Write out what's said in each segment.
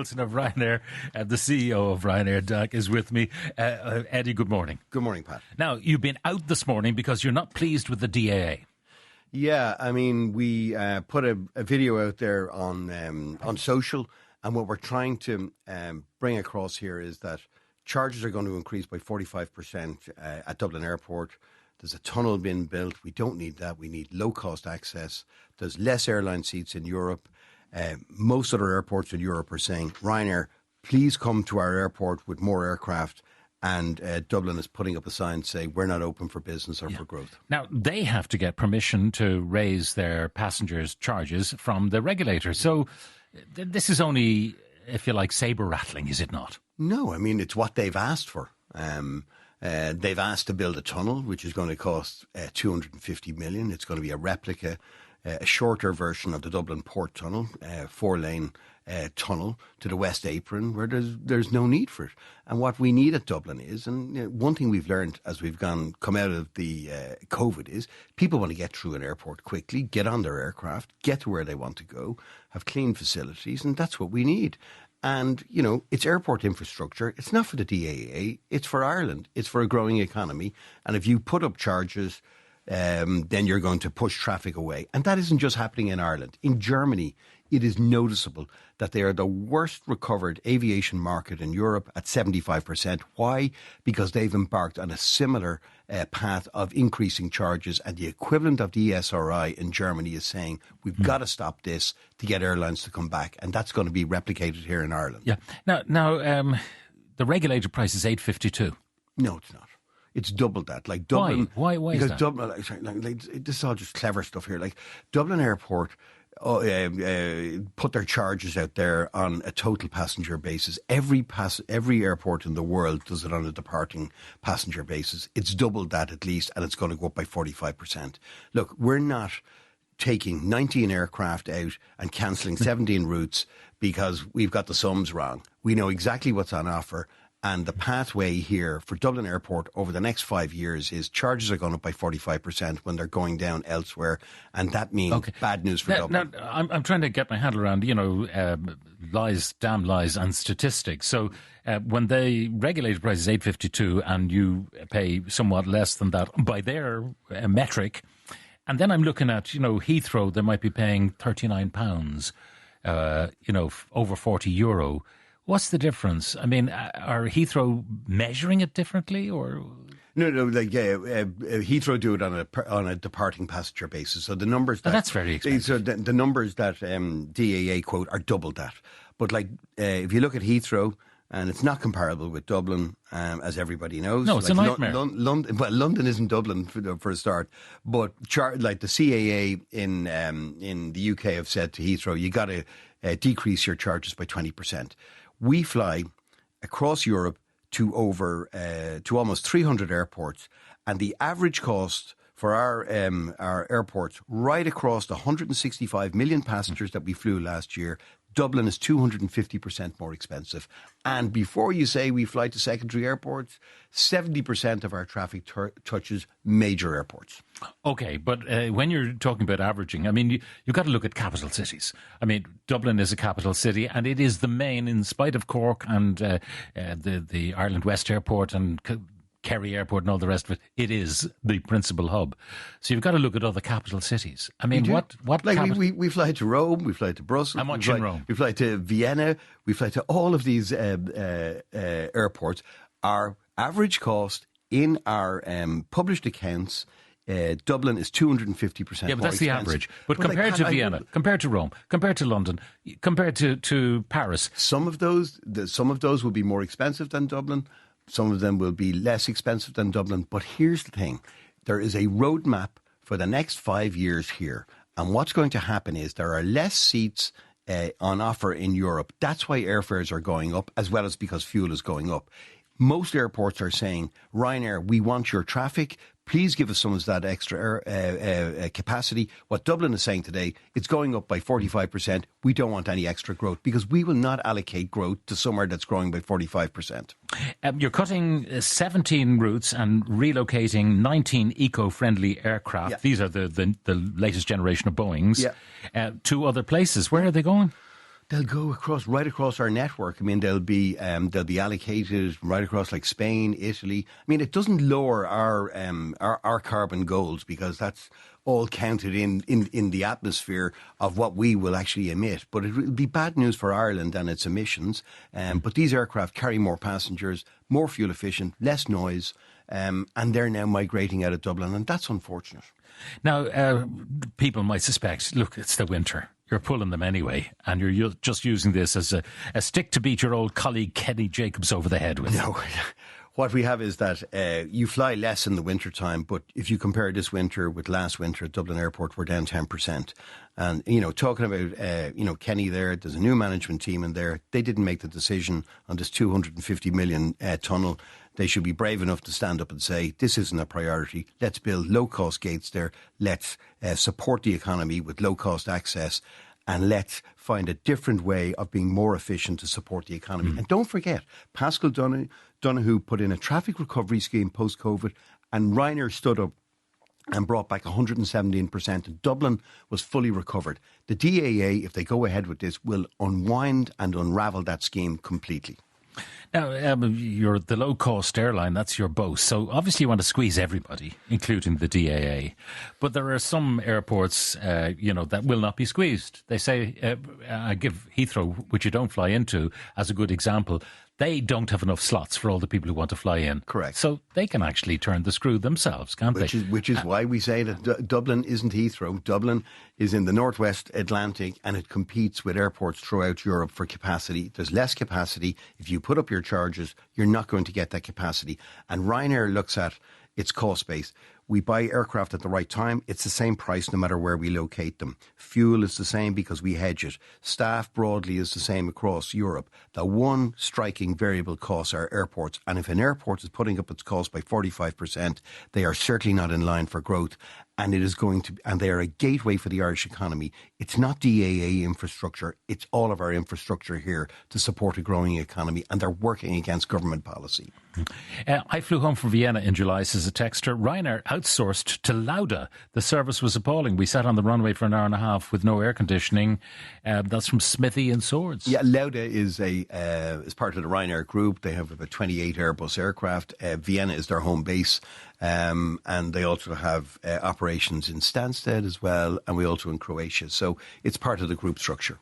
Of Ryanair, the CEO of Ryanair, Doug, is with me. Eddy, good morning. Good morning, Pat. Now, you've been out this morning because you're not pleased with the DAA. Yeah, I mean, we put a video out there on social, and what we're trying to bring across here is that charges are going to increase by 45% at Dublin Airport. There's a tunnel being built. We don't need that. We need low-cost access. There's less airline seats in Europe. Most other airports in Europe are saying, Ryanair, please come to our airport with more aircraft. And Dublin is putting up a sign saying we're not open for business or for growth. Now, they have to get permission to raise their passengers' charges from the regulator. So this is only, if you like, sabre rattling, is it not? No, I mean, it's what they've asked for. They've asked to build a tunnel, which is going to cost 250 million. It's going to be a replica, a shorter version of the Dublin Port Tunnel, 4-lane tunnel to the West Apron, where there's no need for it. And what we need at Dublin is, and one thing we've learned as we've come out of the COVID is, people want to get through an airport quickly, get on their aircraft, get to where they want to go, have clean facilities, and that's what we need. And, you know, it's airport infrastructure. It's not for the DAA. It's for Ireland. It's for a growing economy. And if you put up charges, then you're going to push traffic away. And that isn't just happening in Ireland. In Germany, it is noticeable that they are the worst recovered aviation market in Europe at 75%. Why? Because they've embarked on a similar path of increasing charges, and the equivalent of the ESRI in Germany is saying we've got to stop this to get airlines to come back, and that's going to be replicated here in Ireland. Yeah. Now, the regulated price is $8.52. No, it's not. It's double that. Like Dublin. Why is that? Because Dublin, this is all just clever stuff here. Like Dublin Airport put their charges out there on a total passenger basis. Every airport in the world does it on a departing passenger basis. It's doubled that at least, and it's going to go up by 45%. Look, we're not taking 19 aircraft out and cancelling 17 routes because we've got the sums wrong. We know exactly what's on offer. And the pathway here for Dublin Airport over the next 5 years is charges are going up by 45% when they're going down elsewhere. And that means bad news for Dublin. Now, I'm trying to get my handle around, lies, damn lies and statistics. So when the regulated price is $8.52 and you pay somewhat less than that by their metric, and then I'm looking at, Heathrow, they might be paying £39, over €40. What's the difference? I mean, are Heathrow measuring it differently, or? No. Heathrow do it on a departing passenger basis. So the numbers that's very expensive. So the numbers that DAA quote are double that. But if you look at Heathrow, and it's not comparable with Dublin, as everybody knows. No, it's a nightmare. London isn't Dublin for a start. But the CAA in the UK have said to Heathrow, you got to decrease your charges by 20%. We fly across Europe to almost 300 airports, and the average cost for our airports right across the 165 million passengers that we flew last year, Dublin is 250% more expensive. And before you say we fly to secondary airports, 70% of our traffic touches major airports. Okay, but when you're talking about averaging, I mean, you've got to look at capital cities. I mean, Dublin is a capital city, and it is the main, in spite of Cork and the Ireland West Airport and Corry Airport and all the rest of it, it is the principal hub. So you've got to look at other capital cities. I mean, what we fly to Rome, we fly to Brussels. How much in Rome? We fly to Vienna, we fly to all of these airports. Our average cost in our published accounts, Dublin is 250% Yeah, but that's the average. But compared to Vienna, compared to Rome, compared to London, compared to Paris. Some of those will be more expensive than Dublin. Some of them will be less expensive than Dublin. But here's the thing. There is a roadmap for the next 5 years here. And what's going to happen is there are less seats on offer in Europe. That's why airfares are going up, as well as because fuel is going up. Most airports are saying, Ryanair, we want your traffic. Please give us some of that extra capacity. What Dublin is saying today, it's going up by 45%. We don't want any extra growth because we will not allocate growth to somewhere that's growing by 45%. You're cutting 17 routes and relocating 19 eco-friendly aircraft. Yeah. These are the latest generation of Boeings to other places. Where are they going? They'll go right across our network. I mean, they'll be allocated right across like Spain, Italy. I mean, it doesn't lower our carbon goals because that's all counted in the atmosphere of what we will actually emit. But it will be bad news for Ireland and its emissions. But these aircraft carry more passengers, more fuel efficient, less noise, and they're now migrating out of Dublin, and that's unfortunate. Now, people might suspect, look, it's the winter. You're pulling them anyway, and you're just using this as a stick to beat your old colleague Kenny Jacobs over the head with. No, what we have is that you fly less in the winter time, but if you compare this winter with last winter at Dublin Airport, we're down 10%. And, talking about, Kenny there's a new management team in there. They didn't make the decision on this 250 million tunnel. They should be brave enough to stand up and say, this isn't a priority. Let's build low-cost gates there. Let's support the economy with low-cost access. And let's find a different way of being more efficient to support the economy. And don't forget, Pascal Donoghue put in a traffic recovery scheme post-COVID, and Ryanair stood up and brought back 117%. And Dublin was fully recovered. The DAA, if they go ahead with this, will unwind and unravel that scheme completely. Now, you're the low-cost airline, that's your boast. So obviously you want to squeeze everybody, including the DAA. But there are some airports, that will not be squeezed. They say, I give Heathrow, which you don't fly into, as a good example. They don't have enough slots for all the people who want to fly in. Correct. So they can actually turn the screw themselves, can't they? Which is why we say that Dublin isn't Heathrow. Dublin is in the northwest Atlantic, and it competes with airports throughout Europe for capacity. There's less capacity. If you put up your charges, you're not going to get that capacity. And Ryanair looks at its cost base. We buy aircraft at the right time. It's the same price no matter where we locate them. Fuel is the same because we hedge it. Staff broadly is the same across Europe. The one striking variable costs are airports. And if an airport is putting up its cost by 45%, they are certainly not in line for growth. And they are a gateway for the Irish economy. It's not DAA infrastructure. It's all of our infrastructure here to support a growing economy. And they're working against government policy. I flew home from Vienna in July, says a texter. Ryanair outsourced to Lauda. The service was appalling. We sat on the runway for an hour and a half with no air conditioning. That's from Smithy and Swords. Yeah, Lauda is part of the Ryanair group. They have about 28 Airbus aircraft. Vienna is their home base. And they also have operations in Stansted as well, and we also in Croatia. So it's part of the group structure.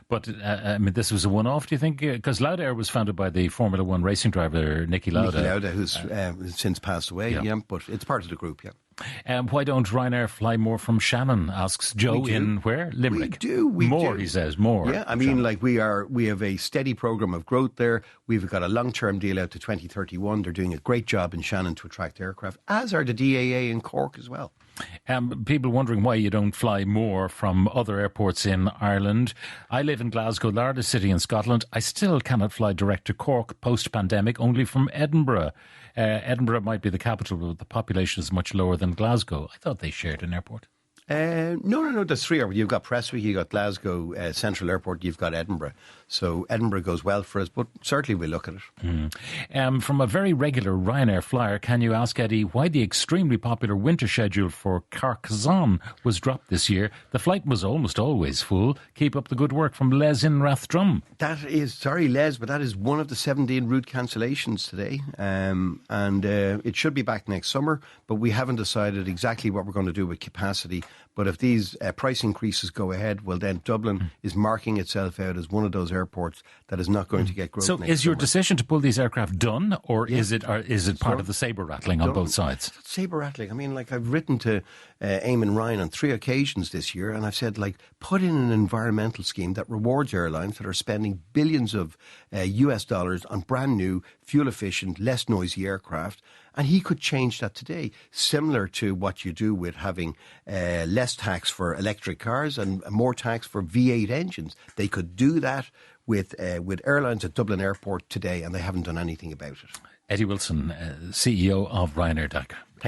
But this was a one-off, do you think? Because Lauda was founded by the Formula One racing driver, Niki Lauda. Niki Lauda, who's since passed away, but it's part of the group, why don't Ryanair fly more from Shannon, asks Joe in where? Limerick. We do. He says, more. Yeah, I mean, we have a steady programme of growth there. We've got a long-term deal out to 2031. They're doing a great job in Shannon to attract aircraft, as are the DAA in Cork as well. People wondering why you don't fly more from other airports in Ireland. I live in Glasgow, largest city in Scotland. I still cannot fly direct to Cork post-pandemic, only from Edinburgh. Edinburgh might be the capital, but the population is much lower than Glasgow. I thought they shared an airport. No. There's three airports. You've got Prestwick, you've got Glasgow Central Airport, you've got Edinburgh. So Edinburgh goes well for us, but certainly we'll look at it. From a very regular Ryanair flyer, can you ask Eddy why the extremely popular winter schedule for Carcassonne was dropped this year? The flight was almost always full. Keep up the good work from Les in Rathdrum. Sorry Les, but that is one of the 17 route cancellations today. And it should be back next summer, but we haven't decided exactly what we're going to do with capacity. But if these price increases go ahead, well, then Dublin is marking itself out as one of those airports that is not going to get growth. So is your decision to pull these aircraft done, or is it part of the sabre rattling on both sides? Sabre rattling. I mean, I've written to Eamon Ryan on 3 occasions this year, and I've said, put in an environmental scheme that rewards airlines that are spending billions of US dollars on brand new, fuel efficient, less noisy aircraft. And he could change that today, similar to what you do with having less tax for electric cars and more tax for V8 engines. They could do that with airlines at Dublin Airport today, and they haven't done anything about it. Eddy Wilson, CEO of Ryanair.